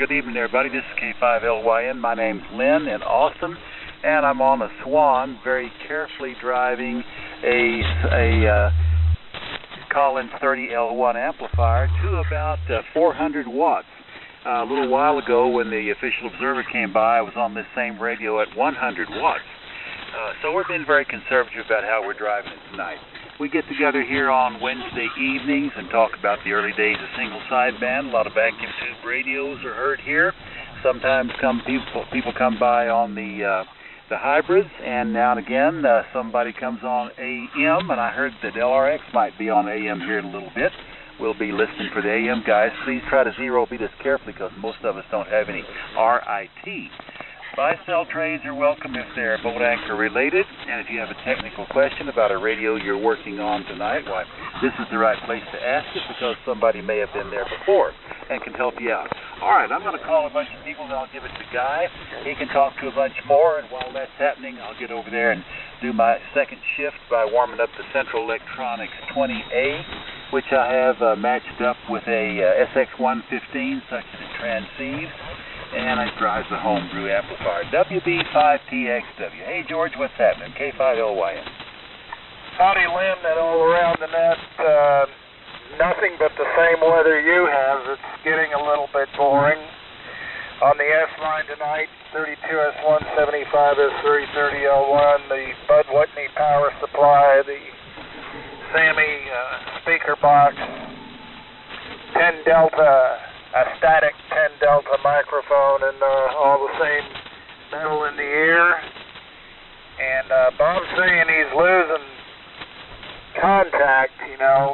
good evening, everybody. This is K5LYN. My name's Lynn in Austin, and I'm on a Swan, very carefully driving a Collins 30L1 amplifier to about 400 watts. A little while ago, when the official observer came by, I was on this same radio at 100 watts. So we're being very conservative about how we're driving it tonight. We get together here on Wednesday evenings and talk about the early days of single sideband. A lot of vacuum tube radios are heard here. Sometimes people come by on the hybrids, and now and again somebody comes on AM, and I heard that LRX might be on AM here in a little bit. We'll be listening for the AM guys. Please try to zero beat us carefully because most of us don't have any RIT. Buy-sell trades are welcome if they're boat anchor related, and if you have a technical question about a radio you're working on tonight, why, this is the right place to ask it because somebody may have been there before and can help you out. All right, I'm going to call a bunch of people, and I'll give it to Guy. He can talk to a bunch more, and while that's happening, I'll get over there and do my second shift by warming up the Central Electronics 20A, which I have matched up with a SX115 such that it transceives. And I drive the homebrew amplifier, WB5TXW. Hey, George, what's happening? K5LYN. Howdy, Lynn, and all around the net. Nothing but the same weather you have. It's getting a little bit boring. On the S line tonight, 32S175S330L1, the Bud Whitney power supply, the Sammy speaker box, 10 Delta. A static 10 Delta microphone and all the same metal in the ear. And Bob's saying he's losing contact,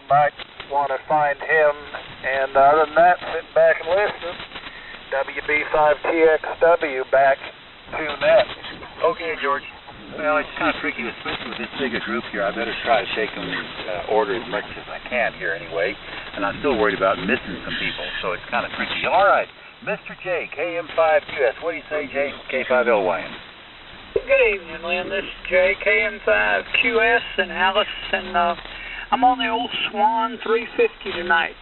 might want to find him. And other than that, sitting back and listening. WB5TXW back to net. Okay, George. Well, it's kind of tricky, especially with this big a group here. I better try to take them order as much as I can here anyway. And I'm still worried about missing some people, so it's kind of tricky. All right, Mr. J, KM5QS. What do you say, J, K5LYN? Good evening, Lynn. This is J, KM5QS in Alice, and I'm on the old Swan 350 tonight.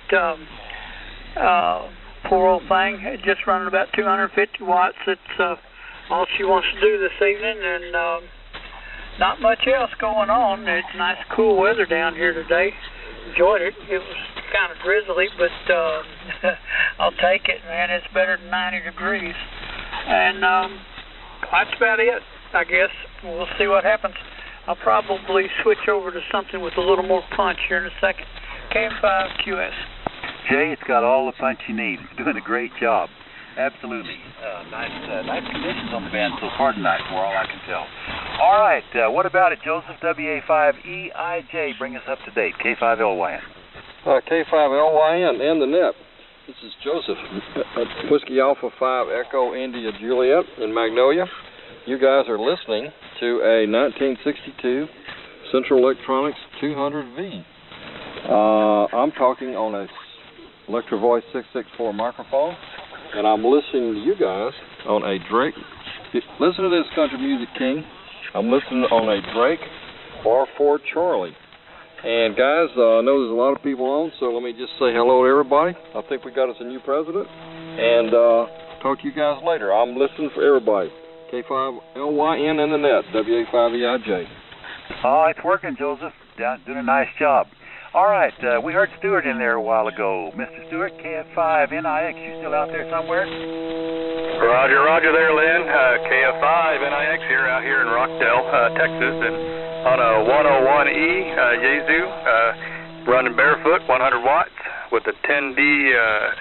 Poor old thing, just running about 250 watts. It's all she wants to do this evening, and not much else going on. It's nice, cool weather down here today. Enjoyed it. It was kind of drizzly, but I'll take it, man. It's better than 90 degrees. And that's about it, I guess. We'll see what happens. I'll probably switch over to something with a little more punch here in a second. KM5QS. Jay, it's got all the punch you need. It's doing a great job. Absolutely. Nice conditions on the band so far tonight, for all I can tell. All right, what about it, Joseph? WA5EIJ, bring us up to date. K5LYN. K5LYN and the net. This is Joseph, Whiskey Alpha 5 Echo India Juliet in Magnolia. You guys are listening to a 1962 Central Electronics 200V. I'm talking on a Electro Voice 664 microphone. And I'm listening to you guys on a Drake. Listen to this, Country Music King. I'm listening on a Drake R4 Charlie. And guys, I know there's a lot of people on, so let me just say hello to everybody. I think we got us a new president. And talk to you guys later. I'm listening for everybody. K5LYN in the net, WA5EIJ. Oh, it's working, Joseph. Doing a nice job. All right, we heard Stewart in there a while ago. Mr. Stewart, KF5NIX, you still out there somewhere? Roger there, Lynn. KF5NIX here, out here in Rockdale, Texas, and on a 101E Yaesu, running barefoot, 100 watts, with a 10D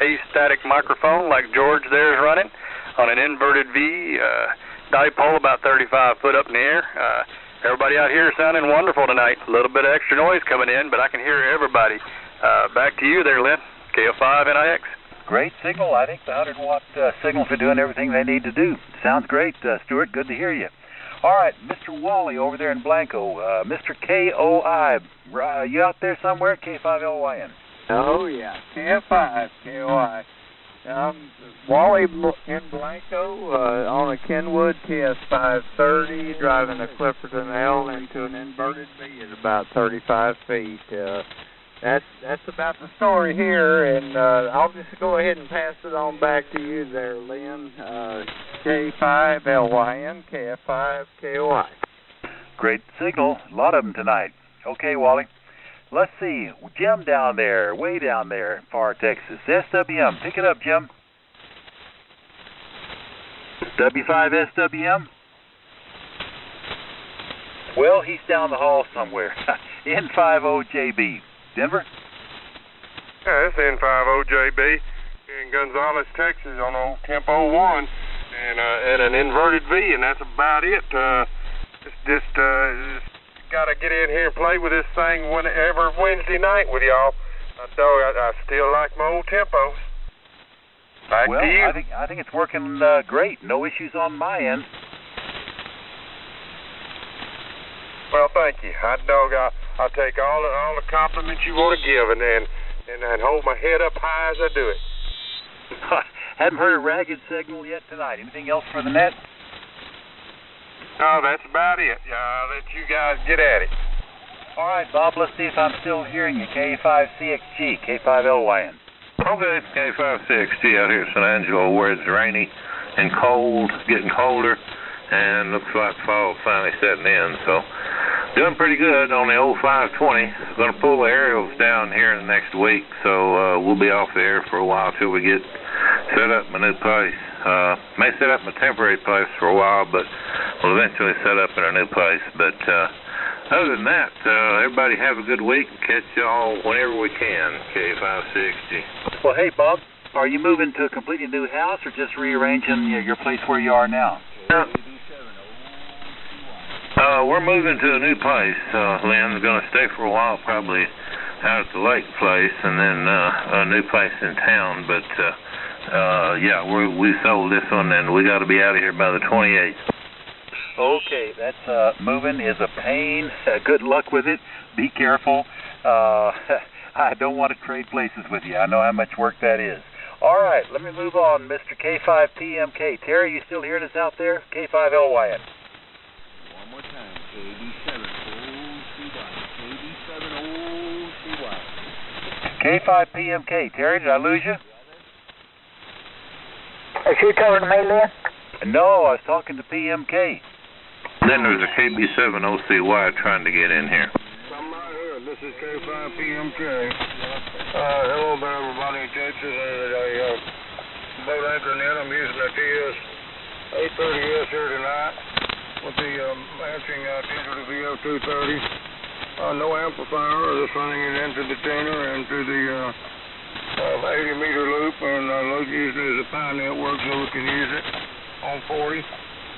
A-static microphone like George there is running, on an inverted V dipole about 35 foot up in the air. Everybody out here is sounding wonderful tonight. A little bit of extra noise coming in, but I can hear everybody. Back to you there, Lynn. KF5NIX. Great signal. I think the 100-watt signals are doing everything they need to do. Sounds great, Stuart. Good to hear you. All right, Mr. Wally over there in Blanco. Mr. KOI, you out there somewhere? K5LYN. Oh, yeah. KF5, KOI. Wally in Blanco on a Kenwood TS530, driving a Clipperton L into an inverted V at about 35 feet. That's about the story here, and I'll just go ahead and pass it on back to you there, Lynn. K5LYN, KF5KOI. Great signal. A lot of them tonight. Okay, Wally. Let's see. Jim down there, way down there, far Texas. SWM. Pick it up, Jim. W5SWM. Well, he's down the hall somewhere. N50JB. Denver? Yeah, it's N50JB in Gonzales, Texas on old Tempo 1 and an inverted V, and that's about it. Just got to get in here and play with this thing whenever Wednesday night with y'all. I still like my old tempos. Back well, to you. I think it's working great. No issues on my end. Well, thank you. Hot dog, I'll take all the compliments you want to give and hold my head up high as I do it. Hadn't heard a ragged signal yet tonight. Anything else for the net? No, that's about it. I'll let you guys get at it. All right, Bob, let's see if I'm still hearing you. K5CXG, K5LYN. Okay, it's K5CXG out here in San Angelo where it's rainy and cold, getting colder, and looks like fall finally setting in. So doing pretty good on the old 520. Going to pull the aerials down here in the next week, so we'll be off the air for a while till we get set up in my new place. May set up in a temporary place for a while, but we'll eventually set up in our new place. But other than that, everybody have a good week. Catch y'all whenever we can, K560. Well, hey, Bob, are you moving to a completely new house or just rearranging your place where you are now? We're moving to a new place. Lynn's going to stay for a while, probably out at the lake place, and then a new place in town. But yeah, we sold this one, and we got to be out of here by the 28th. Okay, that's moving is a pain. Good luck with it. Be careful. I don't want to trade places with you. I know how much work that is. All right, let me move on. Mr. K5PMK. Terry, you still hearing us out there? K5LYN. One more time. KB7OCY. K5PMK. Terry, did I lose you? Is you talking to me, Lynn? No, I was talking to PMK. Then there's a KB7OCY trying to get in here. I'm right here. This is K5PMK. Hello there, everybody in Texas. Boat anchor net. I'm using the TS-830S here tonight with the matching Tender VO230. No amplifier. Just running it into the tuner and to the 80-meter loop, and using it as a Pi network so we can use it on 40.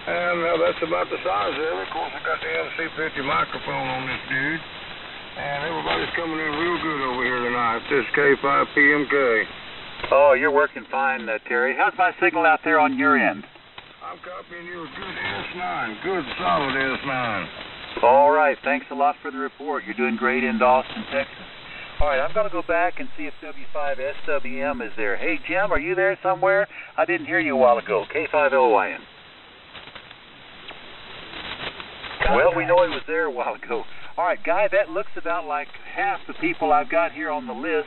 And that's about the size of it. Of course, I got the MC50 microphone on this dude. And everybody's coming in real good over here tonight. This is K5PMK. Oh, you're working fine, Terry. How's my signal out there on your end? I'm copying you a good S9. Good, solid S9. All right. Thanks a lot for the report. You're doing great in Austin, Texas. All right, I'm going to go back and see if W5SWM is there. Hey, Jim, are you there somewhere? I didn't hear you a while ago. K5LYN. Well, we know he was there a while ago. All right, Guy, that looks about like half the people I've got here on the list.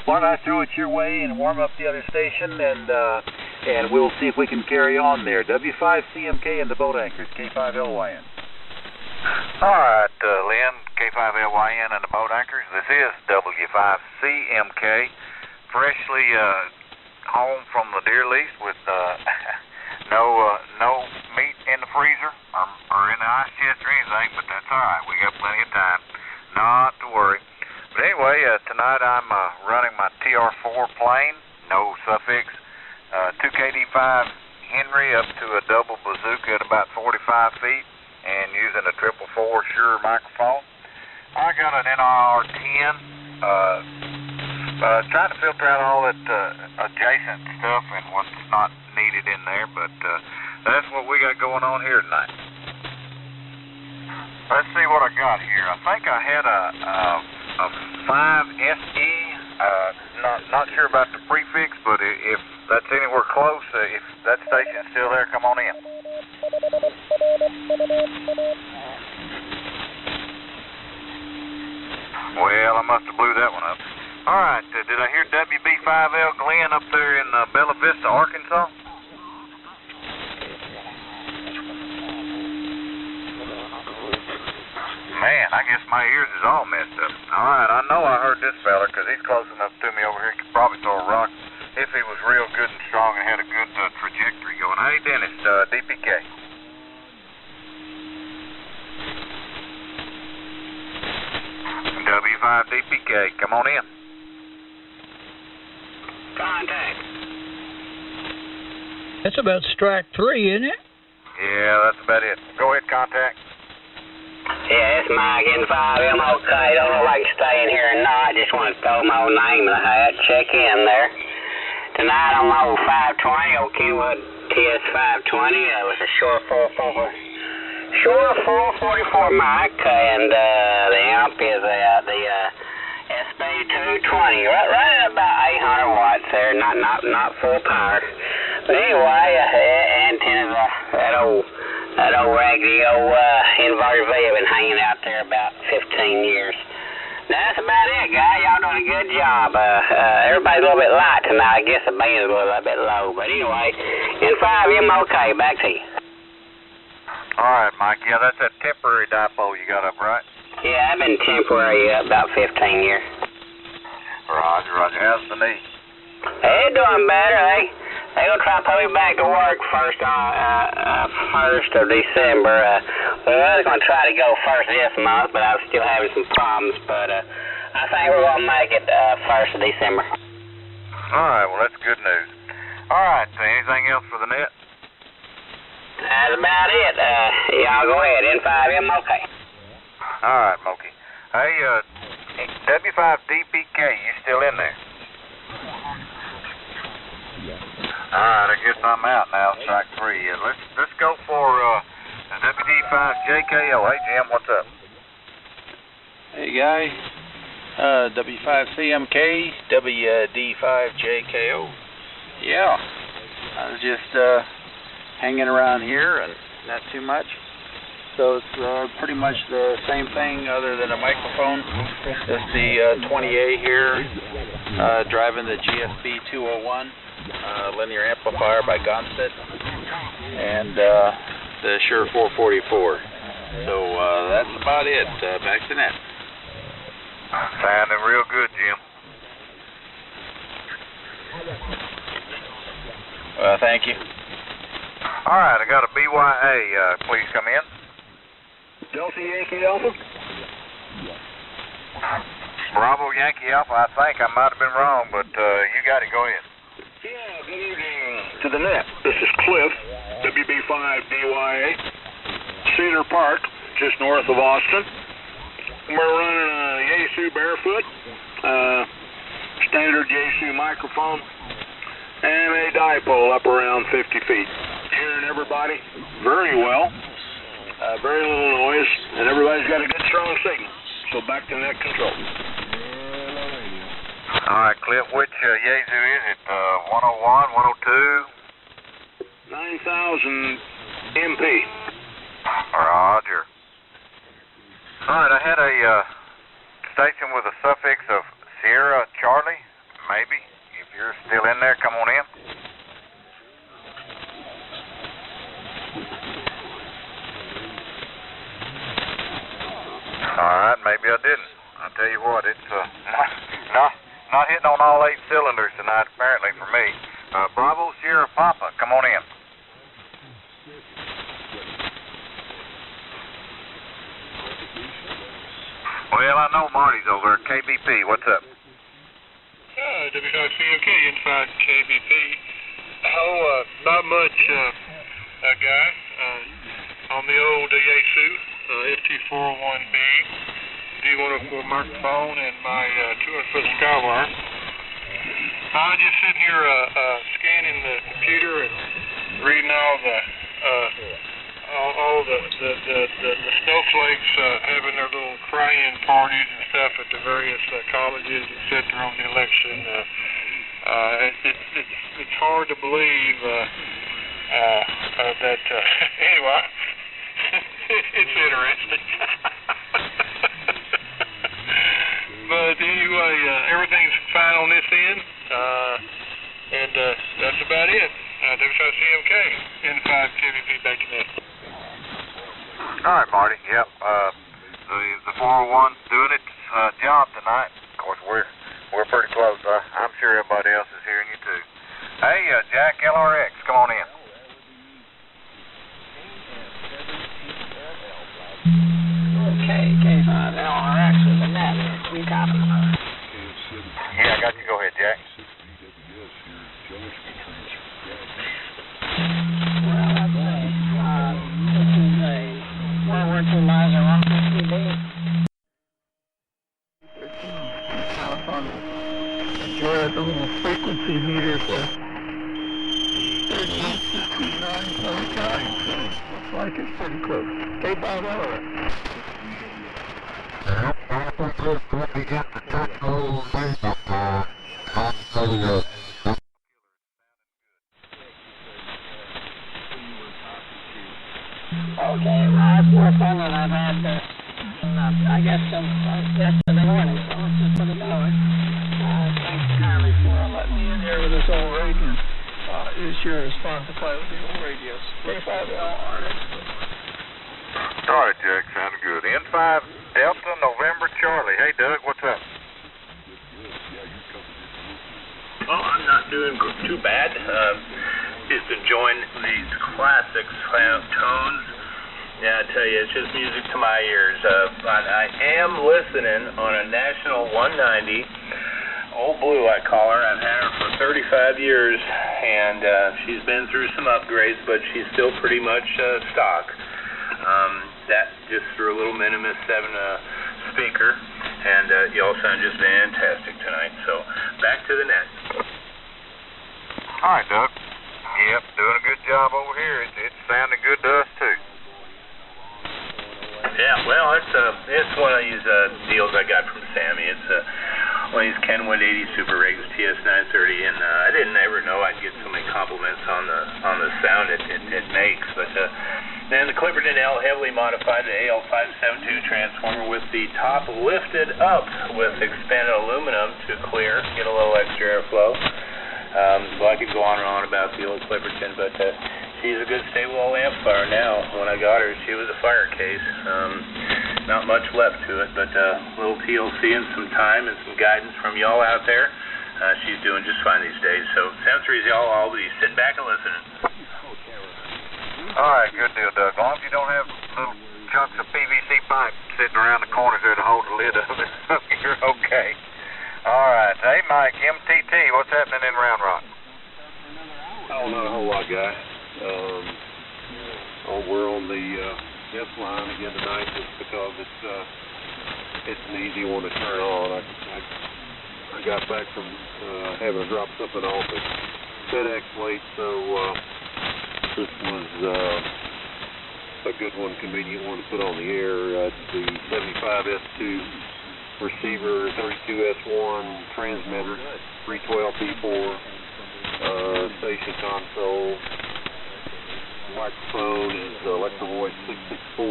Why don't I throw it your way and warm up the other station, and we'll see if we can carry on there. W5CMK and the boat anchors, K5LYN. All right, Lynn, K5LYN and the boat anchors. This is W5CMK, freshly home from the deer lease with no meat in the freezer or in the ice chest or anything, but that's all right. We got plenty of time, not to worry. But anyway, tonight I'm running my TR4 plane, no suffix, 2KD5 Henry up to a double bazooka at about 45 feet, and using a 444 Shure microphone. I got an NR10, trying to filter out all that adjacent stuff and what's not needed in there, but that's what we got going on here tonight. Let's see what I got here. I think I had a 5SE. Not sure about the prefix, but if that's anywhere close, if that station's still there, come on in. Well, I must have blew that one up. All right, did I hear WB5L Glenn up there in Bella Vista, Arkansas? Man, I guess my ears is all messed up. All right, I know I heard this fella because he's close enough to me over here. He could probably throw a rock if he was real good and strong and had a good trajectory going. Hey, Dennis, DPK. W5DPK, come on in. Contact. That's about strike 3, isn't it? Yeah, that's about it. Go ahead, contact. Yeah, it's Mike in 5M. Okay, don't know if I can stay in here or not. Just want to throw my old name in the hat, check in there. Tonight on my old 520, old Kenwood TS520. It was a Shore 444 mic, and the amp is the SB220, right at about 800 watts there, not full power. But anyway, antennas, that old raggedy old inverter V have been hanging out there about 15 years. That's about it, guys. Y'all doing a good job. Everybody's a little bit light tonight. I guess the band's a little bit low. But anyway, in 5M, okay, back to you. All right, Mike. Yeah, that's that temporary dipole you got up, right? Yeah, I've been temporary about 15 years. Roger. How's the knee? They're doing better. They're going to try to put me back to work first of December. Well, they're going to try to go first this month, but I'm still having some problems. But I think we're going to make it first of December. All right, well, that's good news. All right, so anything else for the net? That's about it. Y'all go ahead. N5M, okay. All right, Moki. Hey, W5DPK, you still in there? All right, I guess I'm out now, strike 3. Let's go for WD5JKO. Hey, Jim, what's up? Hey, guy. W5CMK, WD5JKO. Yeah, I was just hanging around here and not too much. So it's pretty much the same thing other than a microphone. It's the 20A here, driving the GSB 201 linear amplifier by Gonstead, and the Shure 444. So that's about it. Back to net. Sounding real good, Jim. Thank you. All right, I got a BYA. Please come in. Delta Yankee Alpha? Bravo Yankee Alpha, I think. I might have been wrong, but you got it. Go ahead. Yeah, good evening to the net. This is Cliff, WB5DYA, Cedar Park, just north of Austin. We're running a Yaesu Barefoot, standard Yaesu microphone, and a dipole up around 50 feet. Hearing everybody very well. Very little noise, and everybody's got a good strong signal. So back to net control. All right, Cliff, which Yaesu is it? 101, 102? 9,000 MP. Roger. All right, I had a station with a suffix of Sierra Charlie, maybe. If you're still in there, come on in. All right, maybe I didn't. I'll tell you what, it's not hitting on all 8 cylinders tonight, apparently, for me. Bravo Sierra Papa, come on in. Well, I know Marty's over at KBP. What's up? W5CMK inside KBP. Oh, not much, guy. On the old Yaesu. ST401B, D104 microphone, and my 200-foot Skywire. I was just sitting here scanning the computer and reading all the snowflakes having their little cry-in parties and stuff at the various colleges, etc. on the election. It's hard to believe that. Anyway. It's interesting. But anyway, everything's fine on this end, and that's about it. WCMK, N5 Chevy feedback connect. All right, Marty. Yep. The 401's doing its job tonight. Of course, we're pretty close. I'm sure everybody else is hearing you too. Hey, Jack LRX, come on in. Okay, K5 LRX with the net. We got him. Yeah, I got you. Go ahead, Jack. Well, that's this is a 112 miles of Rock TV. California. Enjoy the little frequency meter for 3869 times, so looks like it's pretty close. K5 LRX. Let me get the techno makeup on Okay, well, it's more fun than I've had I guess since yesterday morning, so let's just put it going. Thanks kindly for letting me in here with this old radio. Is your response to play with the old radios. K5LRX. All right, Jack, sounded good. N5 Delta November Charlie. Hey, Doug, what's up? Well, I'm not doing too bad. Just enjoying these classic tones. Yeah, I tell you, it's just music to my ears. I am listening on a National 190, Old Blue I call her. I've had her for 35 years, and she's been through some upgrades, but she's still pretty much stock. That just through a little Minimus 7 speaker, and y'all sound just fantastic tonight. So, back to the net. All right, Doug. Yep, doing a good job over here. It's sounding good to us, too. Yeah, well, it's one of these deals I got from Sammy. It's one of these Kenwood 80 Super Rigs TS930, and I didn't ever know I'd get so many compliments on the sound it makes. But then the Clipperton L heavily modified the AL572 transformer with the top lifted up with expanded aluminum to clear, get a little extra airflow. So I could go on and on about the old Clipperton, but she's a good stable old amplifier now. When I got her, she was a fire case. Not much left to it, but a little TLC and some time and some guidance from y'all out there. She's doing just fine these days. So, sounds easy, y'all. I'll be sitting back and listening. All right, good deal, Doug. As long as you don't have little chunks of PVC pipe sitting around the corners there to hold the lid of it, you're okay. All right. Hey, Mike, MTT, what's happening in Round Rock? Oh, not a whole lot, guy. We're on the S line again tonight just because it's an easy one to turn on. I got back from having to drop something off at FedEx late, so this was a good one, convenient one to put on the air. The 75S2 receiver, 32S1 transmitter, 312P4 station console. Microphone is Electro Voice 664,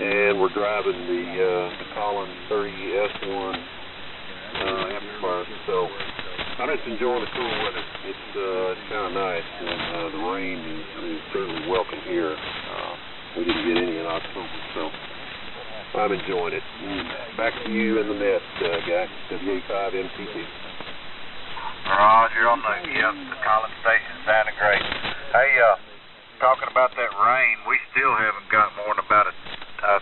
and we're driving the Collins 30S1 amplifier. So I'm just enjoying the cool weather. It's kind of nice, and the rain is certainly welcome here. We didn't get any in October, so I'm enjoying it. Back to you in the net, guy. WA5MTT. Roger on the Collins station, sounding great. Hey, talking about that rain, we still haven't got more than about a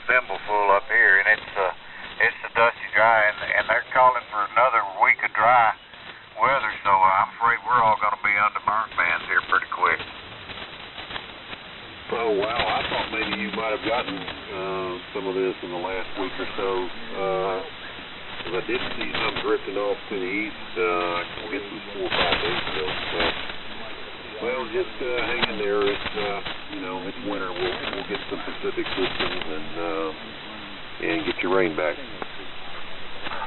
thimbleful up here, and it's the dusty dry, and they're calling for another week of dry weather, so I'm afraid we're all going to be under burn bans here pretty quick. Oh, wow. I thought maybe you might have gotten some of this in the last week or so. I did see some drifting off to the east. I guess it was 4 or 5 days ago. So, well, just hang in there. It's winter. We'll get some Pacific systems and get your rain back.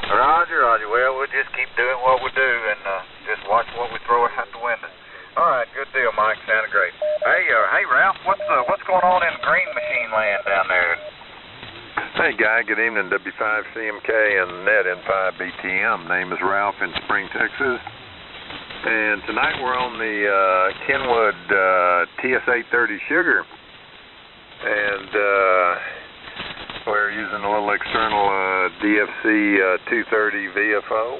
Roger. Well, we'll just keep doing what we do and just watch what we throw out the window. All right, good deal, Mike. Sounded great. Hey, Ralph, what's going on in Green Machine Land down there? Hey, Hey, Guy. Good evening. W5CMK and Net N5BTM. Name is Ralph in Spring, Texas. And tonight we're on the Kenwood TS830 Sugar. And we're using a little external DFC 230 VFO.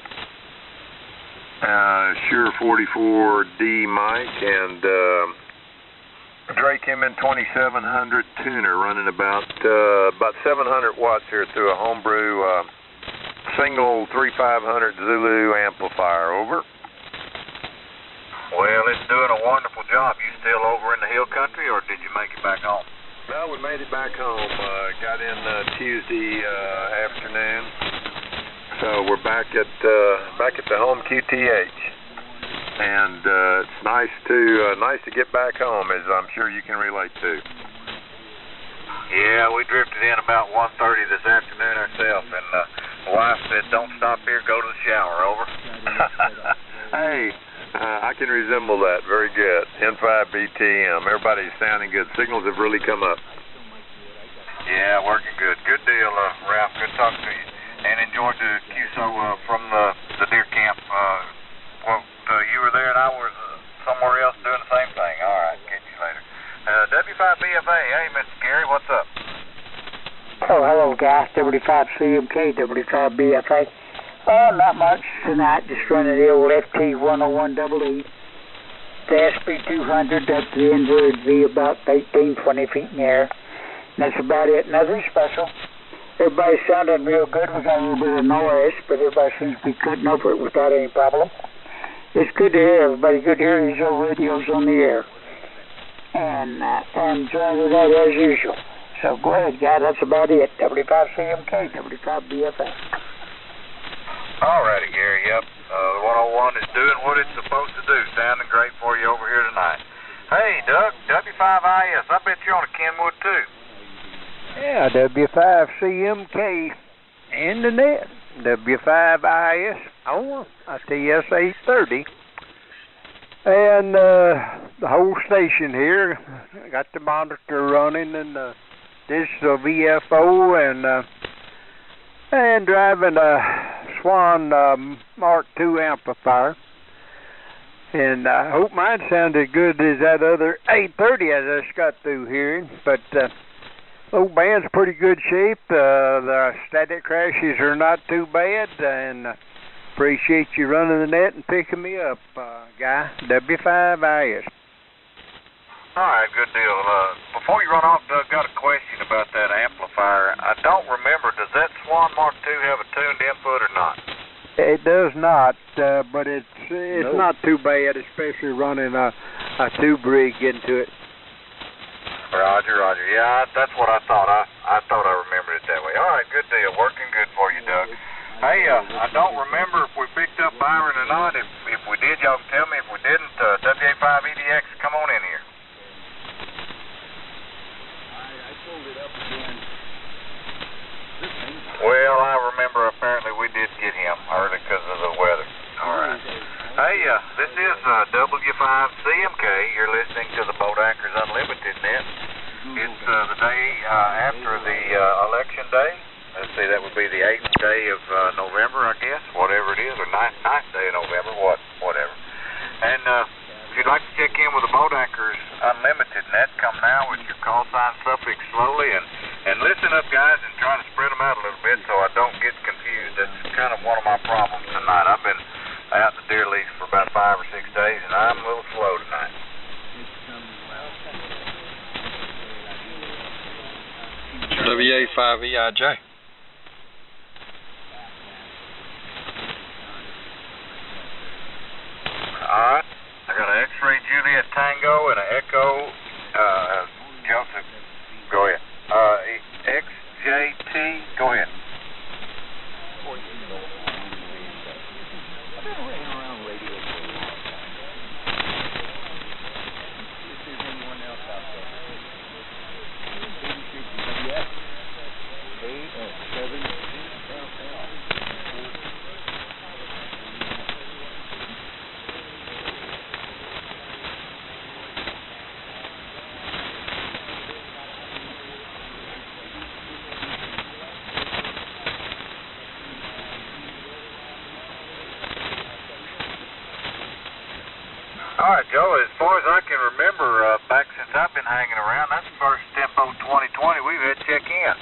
Shure 44D mic and Drake MN 2700 tuner running about 700 watts here through a homebrew single 3500 Zulu amplifier. Over. Well, it's doing a wonderful job. You still over in the hill country, or did you make it back home? No, we made it back home. Got in Tuesday afternoon, so we're back at the home QTH, and it's nice to get back home, as I'm sure you can relate to. Yeah, we drifted in about 1:30 this afternoon ourselves, and my wife said, "Don't stop here, go to the shower." Over. Hey. I can resemble that. Very good. N5BTM. Everybody's sounding good. Signals have really come up. Yeah, working good. Good deal, Ralph. Good talking to you. And enjoyed the QSO from the deer camp. You were there and I was somewhere else doing the same thing. All right. Catch you later. W5BFA. Hey, Mr. Gary, what's up? Oh, hello, guys. W5CMK, W5BFA. Not much tonight, just running the old FT101EE. The SP200, that's the inverted V, about 18, 20 feet in the air. And that's about it, nothing special. Everybody's sounding real good. We got a little bit of noise, but everybody seems to be cutting over it without any problem. It's good to hear everybody. Good to hear these old radios on the air. And I'm enjoying that as usual. So go ahead, guys, that's about it. W5CMK, W5BFA. Alrighty, Gary, yep. The 101 is doing what it's supposed to do. Sounding great for you over here tonight. Hey, Doug, W5IS, I bet you're on a Kenwood too. Yeah, W5CMK and the Net. W5IS on a TS830. And the whole station here. I got the monitor running and the digital VFO and driving a Swan Mark II amplifier, and I hope mine sounded good as that other 830 I just got through hearing. But old band's pretty good shape. The static crashes are not too bad, and appreciate you running the net and picking me up, Guy. W5IS. All right, good deal. Before you run off, Doug, got a question about that amplifier. I don't remember, does that Swan Mark II have a tuned input or not? It does not, but it's not too bad, especially running a tube rig into it. Roger. Yeah, that's what I thought. I thought I remembered it that way. All right, good deal. Working good for you, Doug. Hey, I don't remember if we picked up Byron or not. If we did, y'all can tell me. If we didn't, WA5EDX, come on in here. Well, I remember apparently we did get him early because of the weather. All right. Hey, this is W5CMK. You're listening to the Boat Anchors Unlimited Net. It's the day after the election day. Let's see, that would be the 8th day of November, I guess, whatever it is, or 9th day of November, whatever. And if you'd like to check in with the Boat Anchors Unlimited Net, come now with your call sign suffix slowly and listen up, guys, and try to spread them out a little bit so I don't get confused. That's kind of one of my problems tonight. I've been out in the deer lease for about 5 or 6 days, and I'm a little slow tonight. WA5EIJ. All right. I got an X-ray Juliet Tango and an Echo Joseph. Go ahead. XJT. Go ahead. back since I've been hanging around. That's the first Tempo 2020 we've had check in.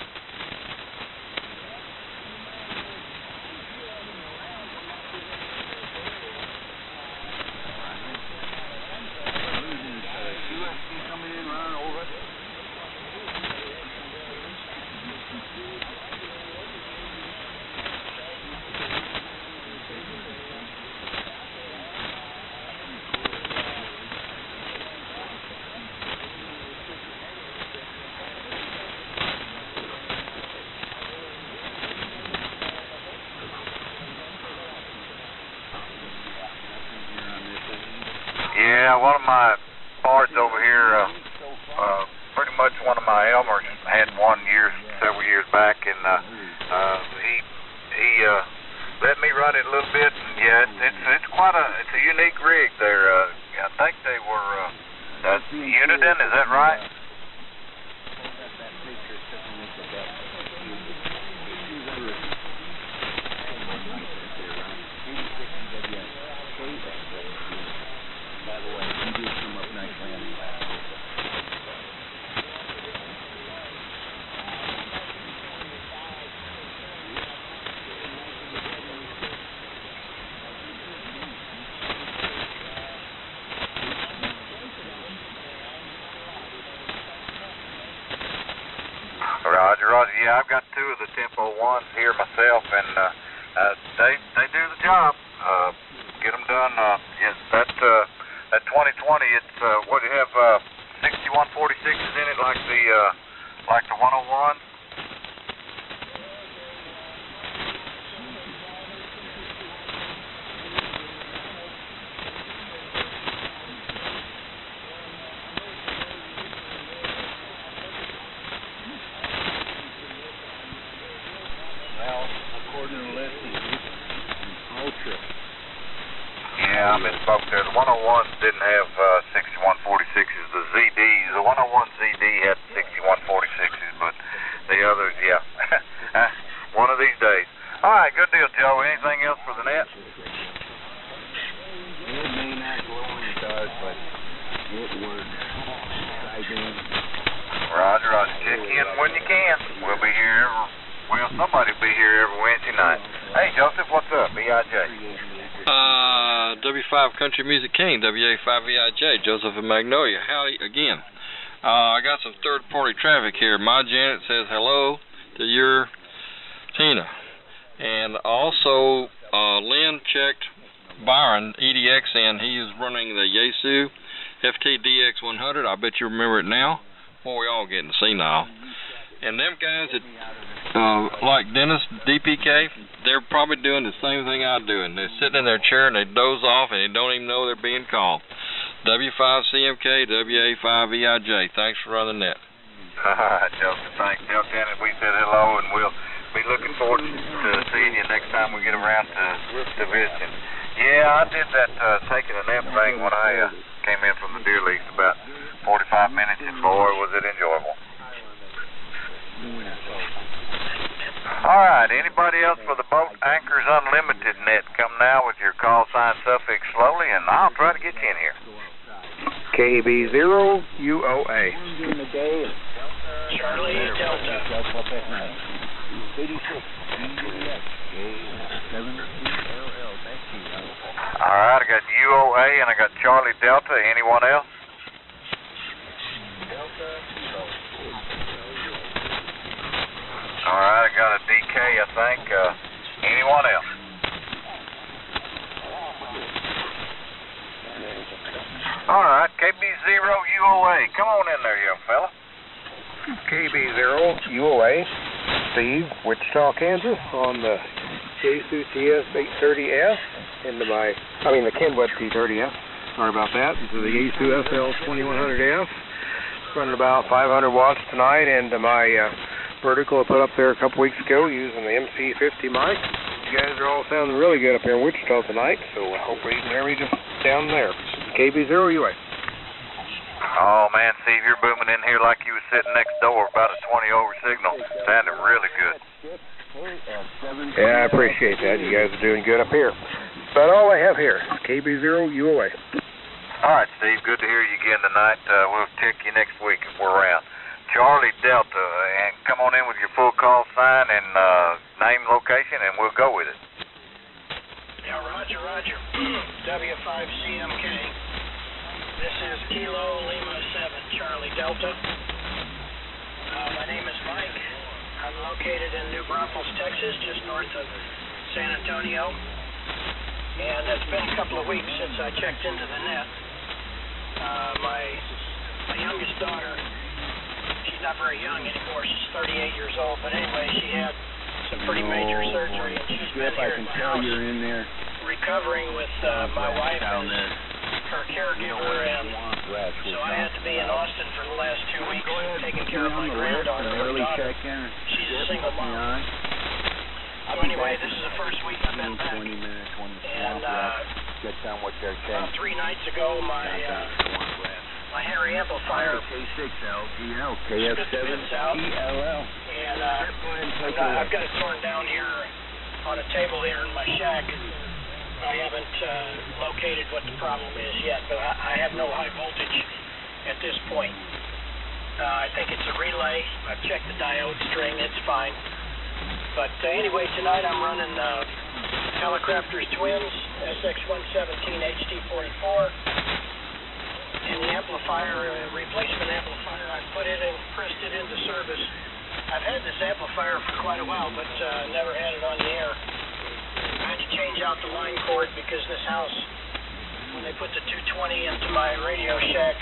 Yeah, one of my parts over here, pretty much one of my Elmers had several years back, and he let me run it a little bit. And yeah, it's a unique rig there. I think they were Uniden, is that right? Roger. Yeah, I've got two of the Tempo 1s here myself, and they do the job. Get them done. Yes, that 2020, it's what do you have? 6146s in it, like the 101. Yeah, I misspoke there. The 101s didn't have 6146s. The ZDs, the 101 ZD had 6146s, but the others, yeah. One of these days. All right, good deal, Joe. Anything else for the net? It may not go when it does, but it would. Roger. Check in when you can. We'll be here. Well, somebody will be here every Wednesday night. Hey, Joseph, what's up? B.I.J. W5 Country Music King, WA5VIJ, Joseph in Magnolia. Howdy again. I got some third-party traffic here. My Janet says hello to your Tina. And also, Lynn checked Byron, EDX in. He is running the Yaesu FTDX100. I bet you remember it now. Well, we all getting senile. And them guys that, like Dennis, DPK, they're probably doing the same thing I'm doing. They're sitting in their chair and they doze off and they don't even know they're being called. W5CMK, WA5EIJ. Thanks for running that. Joseph, thanks. Tell Janet we said hello, and we'll be looking forward to seeing you next time we get around to visiting. Yeah, I did that taking a nap thing when I came in from the deer lease about 45 minutes, and boy, was it enjoyable. All right, anybody else for the Boat Anchors Unlimited net, come now with your call sign suffix slowly, and I'll try to get you in here. KB0UOA. Charlie Delta. All right, I got UOA and I got Charlie Delta. Anyone else? All right, I got a DK, I think. Anyone else? All right, KB0UOA. Come on in there, young fella. KB0UOA. Steve, Wichita, Kansas, on the Yaesu TS830F into the Kenwood T30F. Sorry about that. Into the Yaesu SL2100F. Running about 500 watts tonight into my vertical I put up there a couple weeks ago using the MC50 mic. You guys are all sounding really good up here in Wichita tonight, so hopefully you can hear me just down there. KB0UA. Oh, man, Steve, you're booming in here like you was sitting next door, about a 20 over signal. Sounding really good. Yeah, I appreciate that. You guys are doing good up here. That's about all I have here. KB0UA. All right, Steve, good to hear you again tonight. We'll check you next week if we're around. Charlie Delta, and come on in with your full call sign and name, location, and we'll go with it. Yeah, Roger. W5CMK. This is Kilo Lima 7, Charlie Delta. My name is Mike. I'm located in New Braunfels, Texas, just north of San Antonio. And it's been a couple of weeks since I checked into the net. My youngest daughter, she's not very young anymore, she's 38 years old, but anyway, she had some pretty major surgery, and she's been here in my house recovering with my wife as her caregiver, and so I had to be in Austin for the last 2 weeks taking care of my granddaughter, her daughter. She's a single mom. So anyway, this is the first week I've been back, and 3 nights ago, my Harry amplifier spits out, and I've got it torn down here on a table here in my shack. I haven't located what the problem is yet, but I have no high voltage at this point. I think it's a relay. I've checked the diode string, it's fine. But anyway, tonight I'm running Helicopters Twins SX117 HD44, and the amplifier, replacement amplifier, I put it and pressed it into service. I've had this amplifier for quite a while, but never had it on the air. I had to change out the line cord because this house, when they put the 220 into my Radio Shack,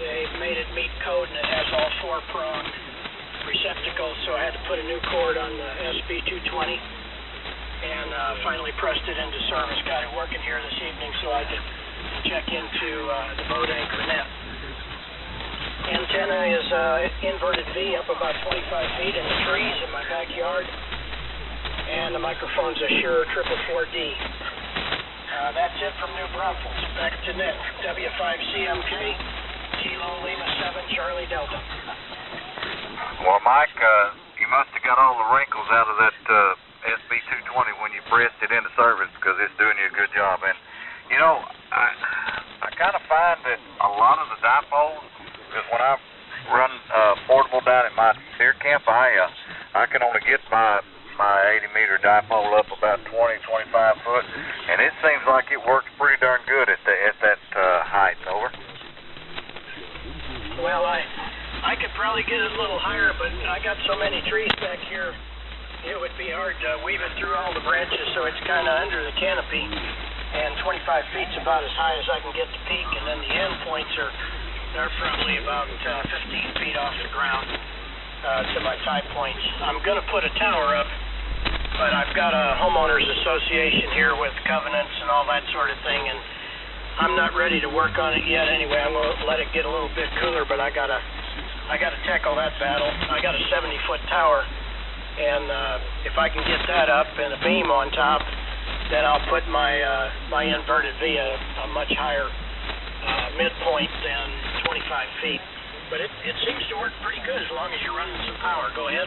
they made it meet code, and it has all 4-prong receptacles, so I had to put a new cord on the SB220, and finally pressed it into service. Got it working here this evening so I could check into the boat anchor net. Antenna is inverted V up about 25 feet in the trees in my backyard, and the microphone's a Shure 444D. That's it from New Braunfels. Back to net. W5CMK, Kilo Lima 7, Charlie Delta. Well, Mike, you must have got all the wrinkles out of that SB220 when you pressed it into service, because it's doing you a good job. And, you know, I kind of find that a lot of the dipoles, because when I run portable down at my deer camp, I can only get my 80-meter dipole up about 20, 25 foot, and it seems like it works pretty darn good at that height. Over. Well, I could probably get it a little higher, but I got so many trees back here, it would be hard to weave it through all the branches, so it's kind of under the canopy, and 25 feet's about as high as I can get to peak, and then the end points they're probably about 15 feet off the ground to my tie points. I'm going to put a tower up, but I've got a homeowners association here with covenants and all that sort of thing, and I'm not ready to work on it yet anyway. I'm going to let it get a little bit cooler, but I got to tackle that battle. I got a 70-foot tower, and if I can get that up and a beam on top, then I'll put my inverted V a much higher midpoint than 25 feet. But it seems to work pretty good as long as you're running some power. Go ahead.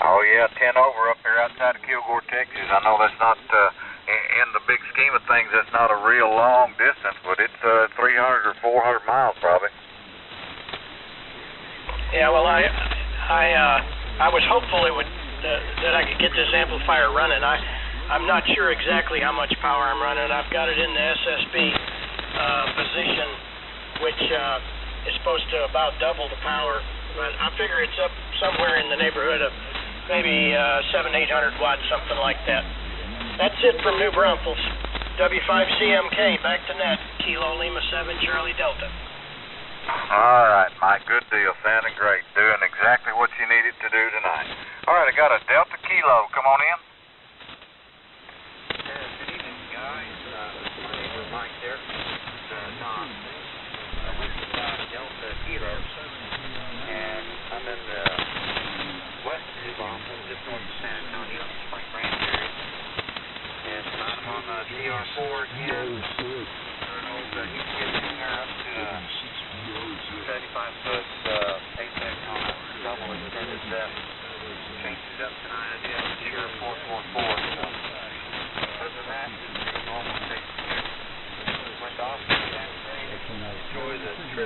Oh, yeah, 10 over up here outside of Kilgore, Texas. I know that's not, in the big scheme of things, that's not a real long distance, but it's 300 or 400 miles probably. Yeah, well, I was hopeful it would that I could get this amplifier running. I'm not sure exactly how much power I'm running. I've got it in the SSB position, which is supposed to about double the power, but I figure it's up somewhere in the neighborhood of maybe 700-800 watts, something like that. That's it from New Braunfels. W5CMK, back to net. Kilo Lima 7, Charlie Delta. All right, Mike, good deal. Sounding great. Doing exactly what you needed to do tonight. All right, I got a Delta Kilo. Come on in. Good evening, guys. My name is Mike there. Don. With Delta Kilo. And I'm in the west of New Braunfels, just north of San Antonio, Spring Branch area. And tonight I'm on TR4 again. An old heat hanger up to 75-foot Apex on a double extended depth. Changed it up tonight. I did a Shure 444. So other than that, just a normal station here. Went off.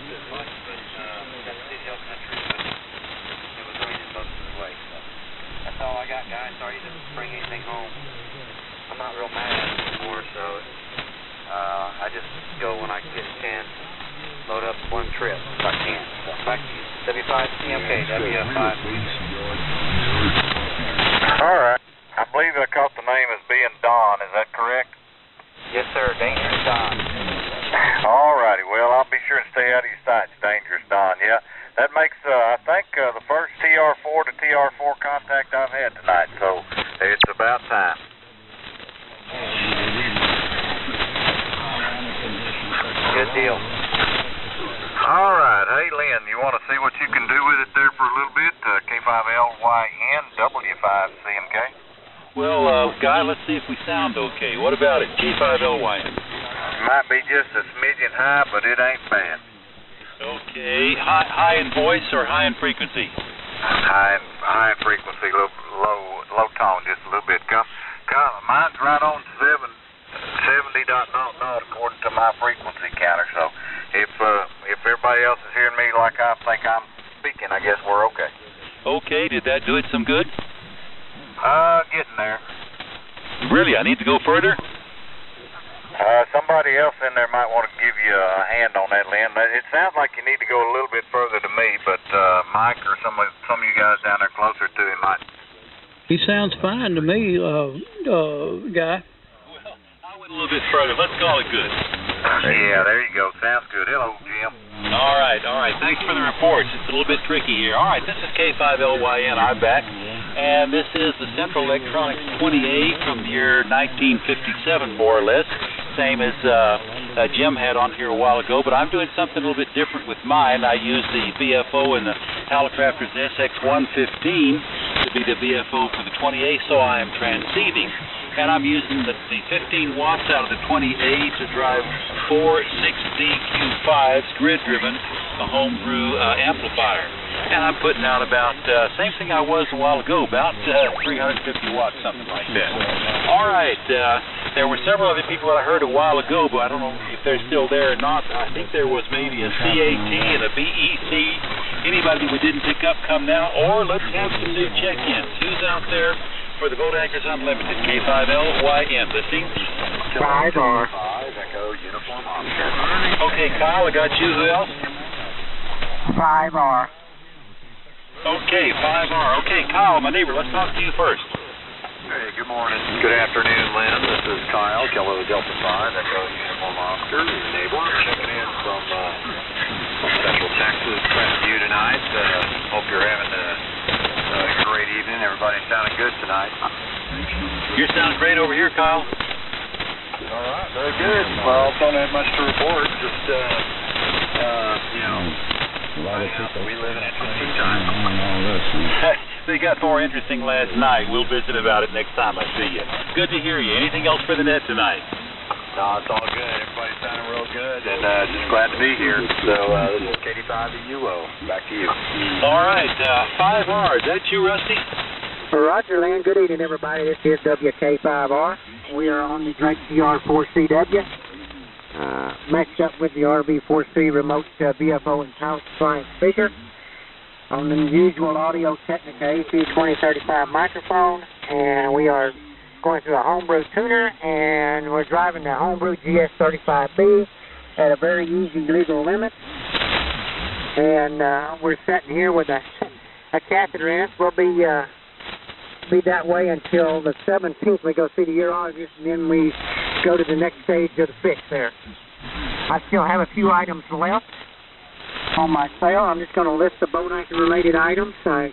this much, but Tennessee Hill Country, but it was raining most of the way. So that's all I got, guys. Sorry to bring anything home. I'm not real mad anymore, so I just go when I get a chance. Load up one trip if I can. So back to you. W5 CMK, WF5. All right. I believe I caught the name as being Don. Is that correct? Yes, sir. Dangerous Don. All righty. Well, I'll be sure to stay out of your sights, Dangerous Don. Yeah, that makes, I think, the first TR4 to TR4 contact I've had tonight, so it's about time. Good deal. All right. Hey, Lynn, you want to see what you can do with it there for a little bit? K5LYN, W5CMK. Well, Guy, let's see if we sound okay. What about it? K5LYN. Might be just a smidgen high, but it ain't bad. Okay. High in voice or high in frequency? High in frequency, low tone, just a little bit. Mine's right on 70.00 according to my frequency counter. So if everybody else is hearing me like I think I'm speaking, I guess we're okay. Okay. Did that do it some good? Getting there. Really? I need to go further? Somebody else in there might want to give you a hand on that, Lynn. It sounds like you need to go a little bit further to me, but Mike or some of you guys down there closer to him might. He sounds fine to me, Guy. Well, I went a little bit further. Let's call it good. Yeah, there you go. Sounds good. Hello, Jim. All right. Thanks for the reports. It's a little bit tricky here. All right, this is K5LYN. I'm back. And this is the Central Electronics 20A from the year 1957, more or less. Same as Jim had on here a while ago, but I'm doing something a little bit different with mine. I use the VFO in the Hallicrafters SX115 to be the VFO for the 20A, so I am transceiving. And I'm using the 15 watts out of the 20A to drive 4 6DQ5s, grid-driven, a homebrew amplifier. And I'm putting out about, same thing I was a while ago, about 350 watts, something like that. All right, there were several other people that I heard a while ago, but I don't know if they're still there or not. I think there was maybe a CAT and a BEC. Anybody we didn't pick up, come now, or let's have some new check-ins. Who's out there for the Boat Anchors Unlimited? K5LYN, listening? 5R. 5 Echo Uniform Oscar. Okay, Kyle, I got you. Who else? 5R. Okay, 5R. Okay, Kyle, my neighbor, let's talk to you first. Hey, good morning. Good afternoon, Lynn. This is Kyle, Kilo Delta 5, Echo Uniform Oscar, your neighbor. Checking in from Central Texas. Pressing you tonight. Hope you're having a great evening. Everybody sounding good tonight. You're sounding great over here, Kyle. All right, very good. Well, don't have much to report. Just, we live in interesting times. They got more interesting last night. We'll visit about it next time I see you. Good to hear you. Anything else for the net tonight? No, it's all good. Everybody's sounding real good, and just glad to be here. So this is KD5UO. Back to you. All right, 5R. Is that you, Rusty? Roger, Lynn. Good evening, everybody. This is WK5R. We are on the Drake CR4CW. Matched up with the RV4C remote VFO and power supply speaker on the usual Audio Technica AC2035 microphone, and we are going through a homebrew tuner, and we're driving the homebrew GS35B at a very easy legal limit, and we're sitting here with a catheter in it. We'll be that way until the 17th. We go see the urologist, and then we go to the next stage of the fix there. I still have a few items left on my sale. I'm just going to list the boat anchor related items. I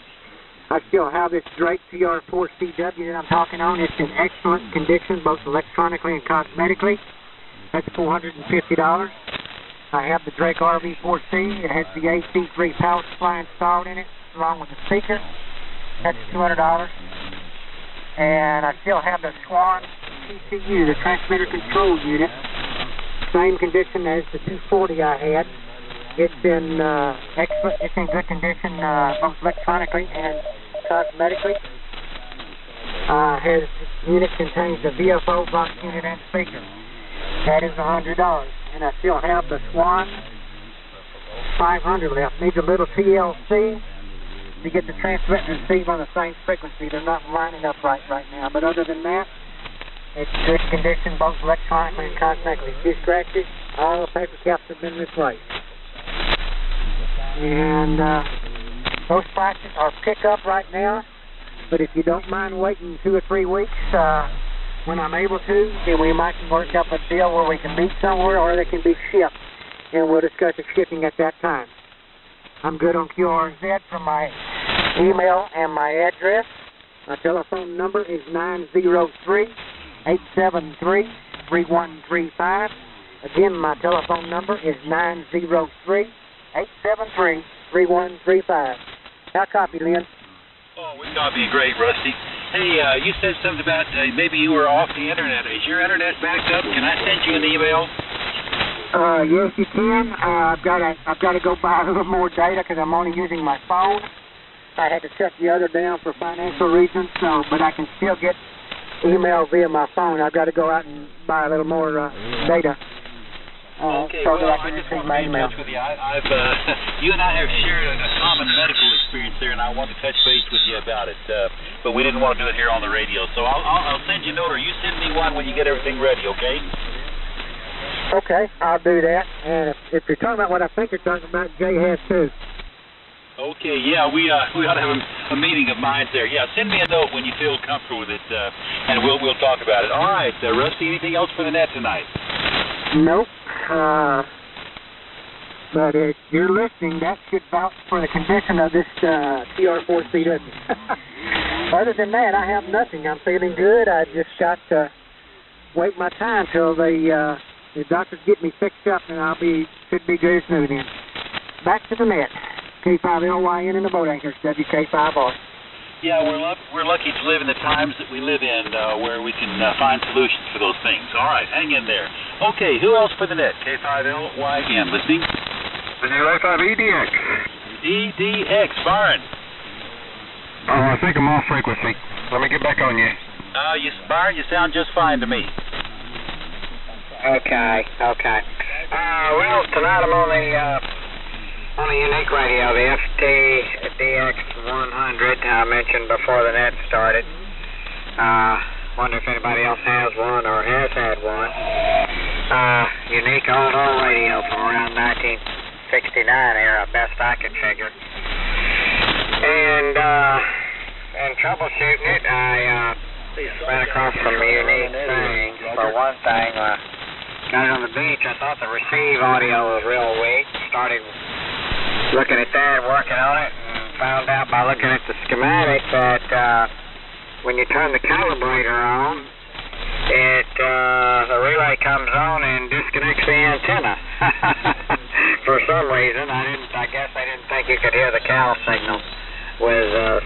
still have this Drake CR4CW that I'm talking on. It's in excellent condition, both electronically and cosmetically. That's $450. I have the Drake RV4C. It has the AC3 power supply installed in it, along with the speaker. That's $200. And I still have the Swan TCU, the transmitter control unit. Same condition as the 240 I had. It's in excellent, it's in good condition, both electronically and cosmetically. His unit contains the VFO box unit and speaker. That is $100. And I still have the Swan 500 left. Needs a little TLC to get the transmit and receive on the same frequency. They're not lining up right now. But other than that, it's good condition, both electronically and cosmetically. Few scratches, all the paper caps have been replaced. And those prices are pick up right now. But if you don't mind waiting 2 or 3 weeks, when I'm able to, then we might work up a deal where we can meet somewhere or they can be shipped. And we'll discuss the shipping at that time. I'm good on QRZ for my email and my address. My telephone number is 903-873-3135. Again, my telephone number is 903-873-3135. How copy, Lynn? Oh, we copy great, Rusty. Hey, you said something about maybe you were off the internet. Is your internet backed up? Can I send you an email? Yes, you can. I've got to go buy a little more data because I'm only using my phone. I had to shut the other down for financial reasons, but I can still get email via my phone. I've got to go out and buy a little more data. Okay, so well, that I I can just want to my be in email. touch with you. I've you and I have shared a common medical experience there, and I want to touch base with you about it. But we didn't want to do it here on the radio, so I'll send you a note, or you send me one when you get everything ready, okay? Okay, I'll do that. And if you're talking about what I think you're talking about, Jay has too. Okay, yeah, we ought to have a meeting of minds there. Yeah, send me a note when you feel comfortable with it, and we'll talk about it. All right, Rusty, anything else for the net tonight? Nope. But if you're listening, that should vouch for the condition of this TR4CW. Other than that, I have nothing. I'm feeling good. I just got to wait my time till the doctors get me fixed up, and should be good as new then. Back to the net. K5LYN in the boat anchors, WK5R. Yeah, we're lucky to live in the times that we live in where we can find solutions for those things. All right, hang in there. Okay, who else for the net? K5LYN, listening? The new A5EDX. EDX, Byron. I think I'm off frequency. Let me get back on you. Byron, you sound just fine to me. Okay. Well, tonight I'm on a unique radio, the FTDX100 I mentioned before the net started. Wonder if anybody else has one or has had one. Unique old radio from around 1969 era, best I can figure. And troubleshooting it, I ran across some unique things. For one thing, got it on the beach. I thought the receive audio was real weak. Started looking at that, working on it, and found out by looking at the schematic that when you turn the calibrator on, the relay comes on and disconnects the antenna. For some reason, I guess they didn't think you could hear the cal signal with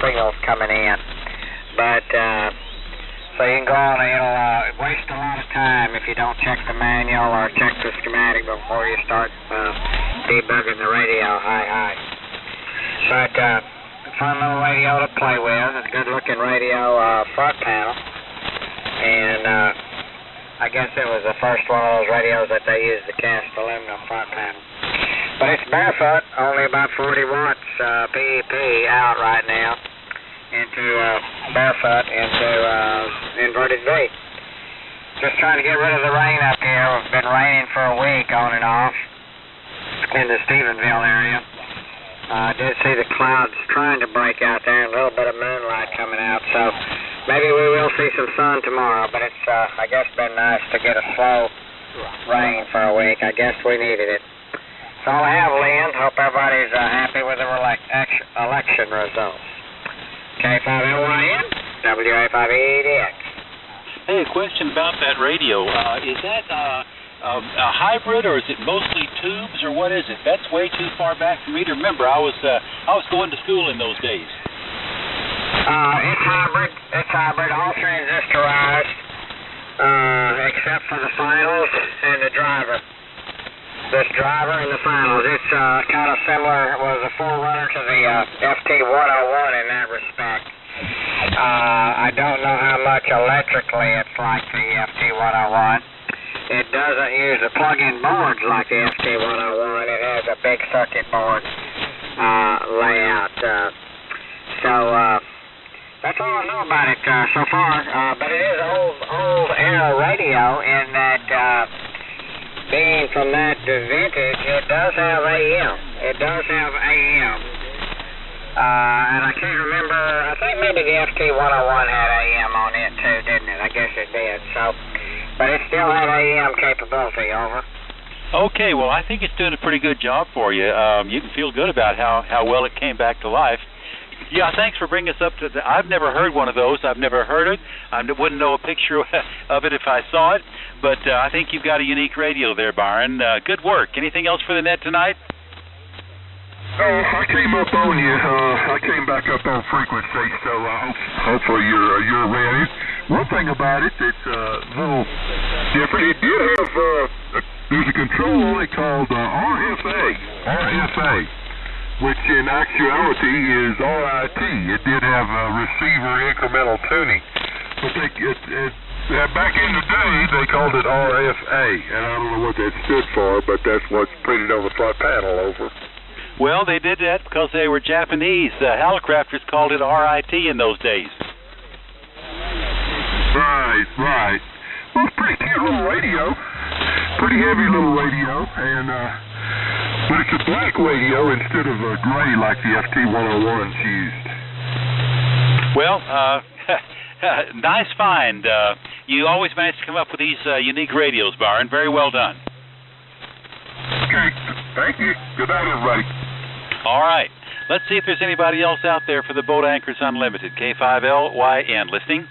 signals coming in. But so you can go on and it'll waste a lot of time if you don't check the manual or check the schematic before you start debugging the radio high. But fun little radio to play with. It's a good-looking radio front panel. And I guess it was the first one of those radios that they used the cast aluminum front panel. But it's barefoot, only about 40 watts PEP out right now into barefoot into inverted V. Just trying to get rid of the rain up here. It's been raining for a week on and off in the Stephenville area. I did see the clouds trying to break out there and a little bit of moonlight coming out, so maybe we will see some sun tomorrow, but it's, I guess, been nice to get a slow rain for a week. I guess we needed it. That's all I have, Lynn. Hope everybody's happy with the election results. K5LYN, WA5EDX. Hey, a question about that radio. Is that a hybrid, or is it mostly tubes, or what is it? That's way too far back for me to remember. I was going to school in those days. It's hybrid. All transistorized, except for the finals and the driver. This driver and the finals. It's kind of similar. It was a forerunner to the FT101 in that respect. I don't know how much electrically it's like the FT101. it doesn't use the plug-in boards like the FT101. It has a big circuit board layout. So that's all I know about it so far. But it is an old era radio in that being from that vintage, it does have AM. It does have AM. And I can't remember, I think maybe the FT101 had AM on it too, didn't it? I guess it did. So, but it still had AM capability, over. Okay, well, I think it's doing a pretty good job for you. You can feel good about how well it came back to life. Yeah, thanks for bringing us up to I've never heard one of those. I've never heard it. I wouldn't know a picture of it if I saw it. But I think you've got a unique radio there, Byron. Good work. Anything else for the net tonight? I came up on you. I came back up on frequency, so hopefully you're ready. One thing about it that's a little different, it did have there's a control on it called RFA, which in actuality is RIT. It did have receiver incremental tuning, but back in the day they called it RFA, and I don't know what that stood for, but that's what's printed on the front panel, over. Well, they did that because they were Japanese. Helicrafters called it RIT in those days. Right. Well, it's a pretty cute little radio. Pretty heavy little radio, and but it's a black radio instead of a gray like the FT101's used. Well, nice find. You always manage to come up with these unique radios, Byron. Very well done. Okay, thank you. Good night, everybody. All right. Let's see if there's anybody else out there for the Boat Anchors Unlimited. K5LYN, listening.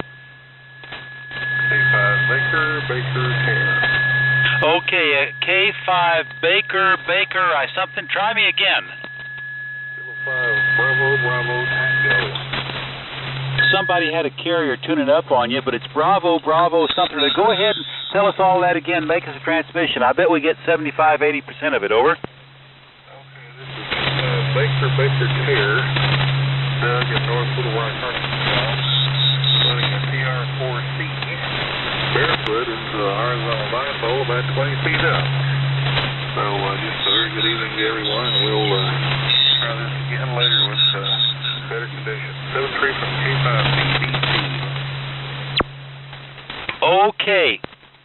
K5 Baker 10. Okay, K5 Baker, try me again. 5 Bravo Tango. Somebody had a carrier tuning up on you, but it's Bravo something. Go ahead and tell us all that again. Make us a transmission. I bet we get 75-80% of it, over. Baker Care, Doug in North Little Rock, Arkansas, running a TR4C, barefoot into the horizontal dipole about 20 feet up. So just a very good evening to everyone, and we'll try this again later with better conditions. 7-3 from K5 BBT. Okay.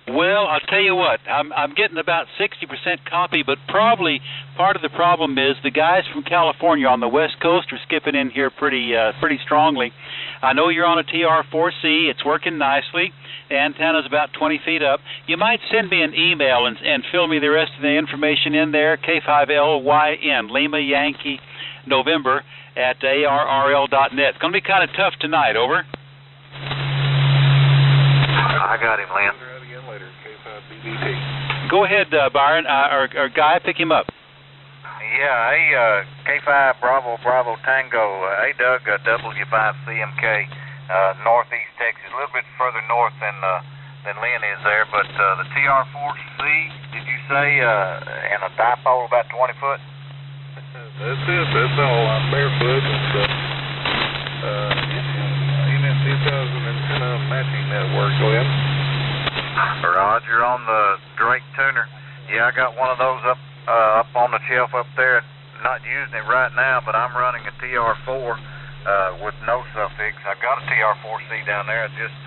Well, I'll tell you what, I'm getting about 60% copy, but probably part of the problem is the guys from California on the West Coast are skipping in here pretty strongly. I know you're on a TR4C. It's working nicely. The antenna's about 20 feet up. You might send me an email and fill me the rest of the information in there, K5LYN, Lima Yankee November at ARRL.net. It's going to be kind of tough tonight, over. I got him, Lynn. Go ahead, Byron, or Guy, pick him up. Yeah, hey, K5 Bravo Tango, hey, Doug, W5CMK, Northeast Texas, a little bit further north than Lynn is there, but the TR4C, did you say, and a dipole about 20 foot? That's it, that's all. I'm barefoot, and even 2000 antenna matching network, go ahead. Roger, on the Drake tuner. Yeah, I got one of those up on the shelf up there. Not using it right now, but I'm running a TR4 with no suffix. I got a TR4C down there. I just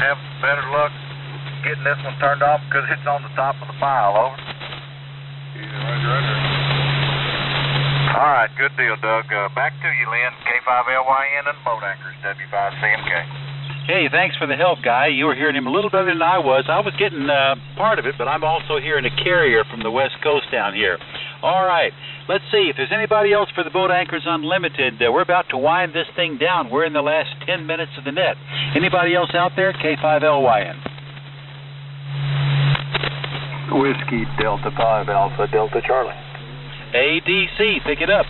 have better luck getting this one turned off because it's on the top of the pile, over. Roger. All right, good deal, Doug. Back to you, Lynn. K5LYN and Boat Anchors, W5CMK. Hey, thanks for the help, Guy. You were hearing him a little better than I was. I was getting part of it, but I'm also hearing a carrier from the West Coast down here. All right, let's see. If there's anybody else for the Boat Anchors Unlimited, we're about to wind this thing down. We're in the last 10 minutes of the net. Anybody else out there? K5LYN. Whiskey Delta 5 Alpha Delta Charlie. ADC, pick it up.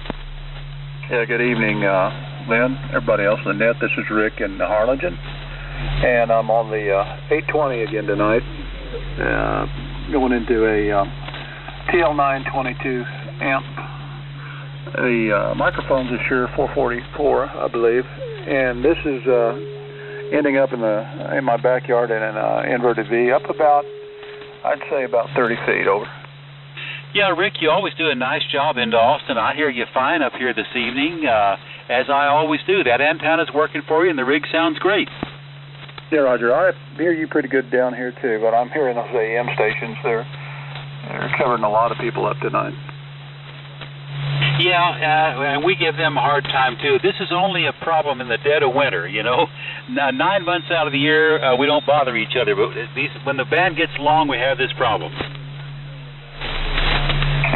Yeah, good evening, Lynn, everybody else on the net. This is Rick in Harlingen. And I'm on the 820 again tonight, going into a TL922 amp. The microphone's a Shure 444, I believe, and this is ending up in my backyard in an inverted V, up about I'd say about 30 feet over. Yeah, Rick, you always do a nice job into Austin. I hear you fine up here this evening, as I always do. That antenna's working for you, and the rig sounds great. Yeah, Roger. I hear you pretty good down here, too, but I'm hearing those AM stations. They're covering a lot of people up tonight. Yeah, and we give them a hard time, too. This is only a problem in the dead of winter, you know. 9 months out of the year, we don't bother each other, but when the band gets long, we have this problem.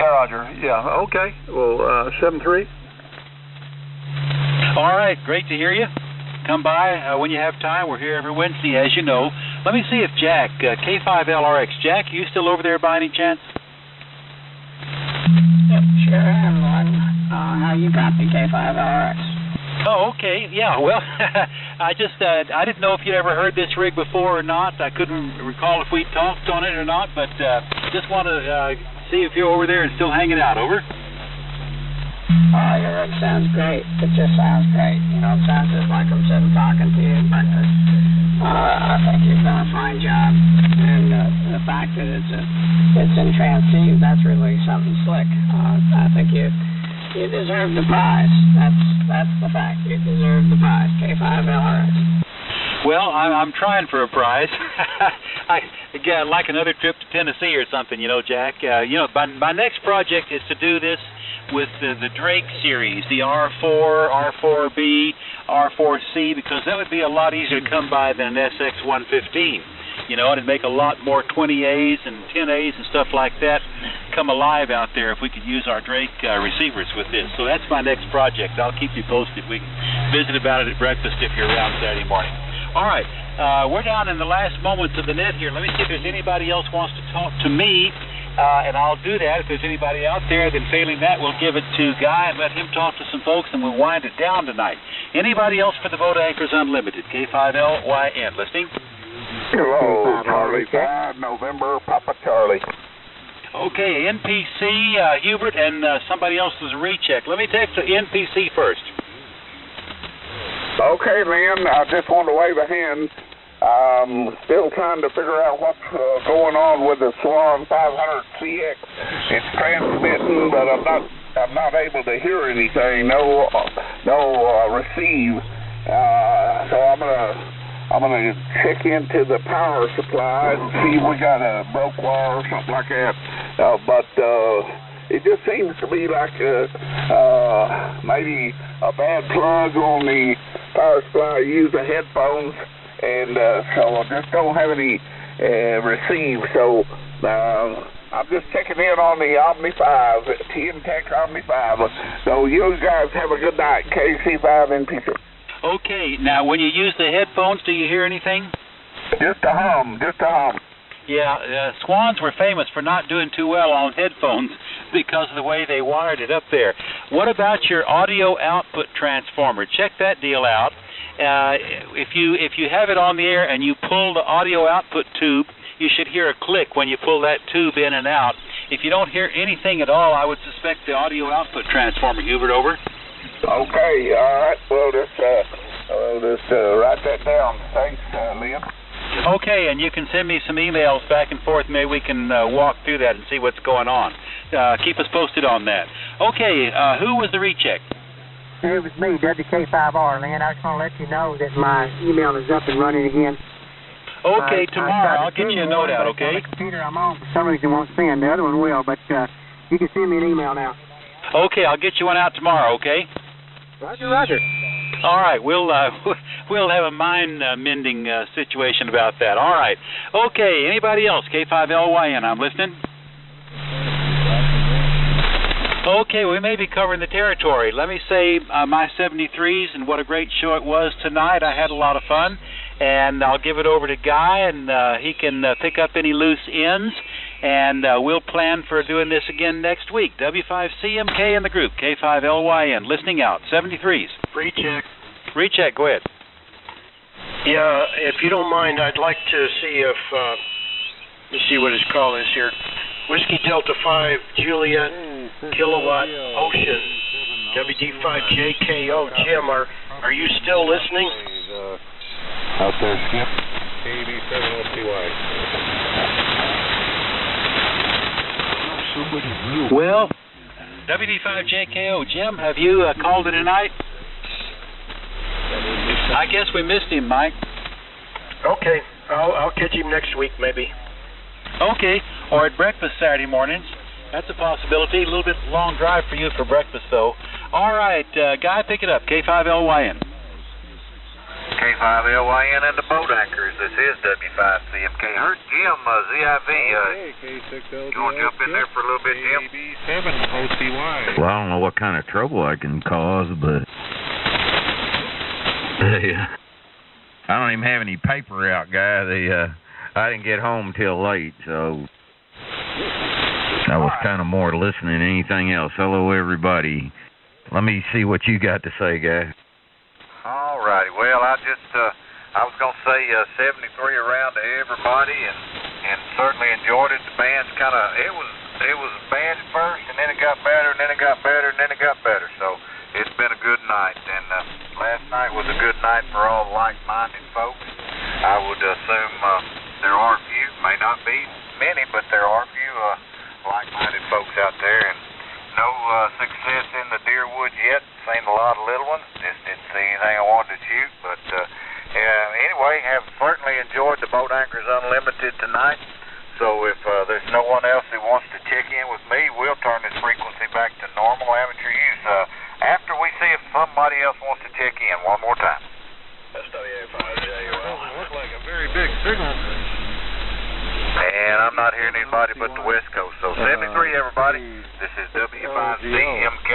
Yeah, Roger. Yeah, okay. Well, 7-3. All right, great to hear you. Come by when you have time. We're here every Wednesday, as you know. Let me see if Jack, K5LRX. Jack, you still over there by any chance? Yep, sure am, Lon. How you got the K5LRX? Oh, okay. Yeah, well, I didn't know if you'd ever heard this rig before or not. I couldn't recall if we talked on it or not, but just want to see if you're over there and still hanging out. Over. Oh, your rig sounds great. It just sounds great. You know, it sounds just like I'm sitting talking to you. But I think you've done a fine job. And the fact that it's in transceive, that's really something slick. I think you deserve the prize. That's the fact. You deserve the prize. K5LRX. Well, I'm trying for a prize. I'd like another trip to Tennessee or something, you know, Jack. My next project is to do this with the Drake series, the R4, R4B, R4C, because that would be a lot easier to come by than an SX115. You know, it'd make a lot more 20As and 10As and stuff like that come alive out there if we could use our Drake receivers with this. So that's my next project. I'll keep you posted. We can visit about it at breakfast if you're around Saturday morning. All right, we're down in the last moments of the net here. Let me see if there's anybody else wants to talk to me. And I'll do that. If there's anybody out there, then failing that, we'll give it to Guy and let him talk to some folks, and we'll wind it down tonight. Anybody else for the Vote Anchors Unlimited? K5LYN, listening? Hello, Charlie 5, November, Papa Charlie. Okay, NPC, Hubert, and somebody else was a recheck. Let me take the NPC first. Okay, Lynn, I just want to wave a hand. Still trying to figure out what's going on with the Swan 500CX. It's transmitting, but I'm not able to hear anything. No receive. So I'm gonna check into the power supply and see if we got a broke wire or something like that. But it just seems to be like maybe a bad plug on the power supply. Use the headphones. And so I just don't have any receive. So I'm just checking in on the Omni 5, TN-Tech Omni 5. So you guys have a good night, KC5 NPC. Okay, now when you use the headphones, do you hear anything? Just a hum. Yeah, Swans were famous for not doing too well on headphones because of the way they wired it up there. What about your audio output transformer? Check that deal out. If you have it on the air and you pull the audio output tube, you should hear a click when you pull that tube in and out. If you don't hear anything at all, I would suspect the audio output transformer. Hubert, over. Okay, all right. Well, just write that down. Thanks, Liam. Okay, and you can send me some emails back and forth. Maybe we can walk through that and see what's going on. Keep us posted on that. Okay, who was the recheck? It was me, WK5R, Lynn. I just want to let you know that my email is up and running again. Okay, tomorrow I'll get you a note out, okay? The computer I'm on, for some reason, won't send. The other one will, but you can send me an email now. Okay, I'll get you one out tomorrow, okay? Roger. All right, we'll have a mind-mending situation about that. All right. Okay, anybody else? K5LYN, I'm listening. Okay, we may be covering the territory. Let me say my 73s and what a great show it was tonight. I had a lot of fun, and I'll give it over to Guy, and he can pick up any loose ends, and we'll plan for doing this again next week. W5CMK in the group, K5LYN, listening out, 73s. Recheck, go ahead. Yeah, if you don't mind, I'd like to see if, let me see what his call is here. Whiskey Delta 5, Juliet, Kilowatt, Ocean, WD5JKO. Jim, are you still listening? Out there, Skip. 87 OCY. Well, WD5JKO, Jim, have you called it a night? I guess we missed him, Mike. Okay, I'll catch him next week, maybe. Okay, or at breakfast Saturday mornings. That's a possibility. A little bit long drive for you for breakfast, though. All right, Guy, pick it up. K5LYN. K5LYN and the boat anchors. This is W5CMK. Heard Jim, ZIV. You want to jump in there for a little bit, Jim? KB7OCY. Well, I don't know what kind of trouble I can cause, but I don't even have any paper out, Guy. I didn't get home till late, so I was kind of more listening than anything else. Hello, everybody. Let me see what you got to say, Guy. All righty. Well, I was going to say 73 around to everybody, and certainly enjoyed it. The band's kind of, it was bad at first, and then it got better, and then it got better, and then it got better. So it's been a good night, and last night was a good night for all like-minded folks. I would assume there are a few, may not be many, but there are a few like-minded folks out there, and no success in the deer woods yet. Seen a lot of little ones. Just didn't see anything I wanted to shoot. But anyway, have certainly enjoyed the Boat Anchors Unlimited tonight. So if there's no one else who wants to check in with me, we'll turn this frequency back to normal amateur use after we see if somebody else wants to check in one more time. Doesn't look like a very big signal. And I'm not hearing anybody but the West Coast. So 73, everybody. This is W5CMK.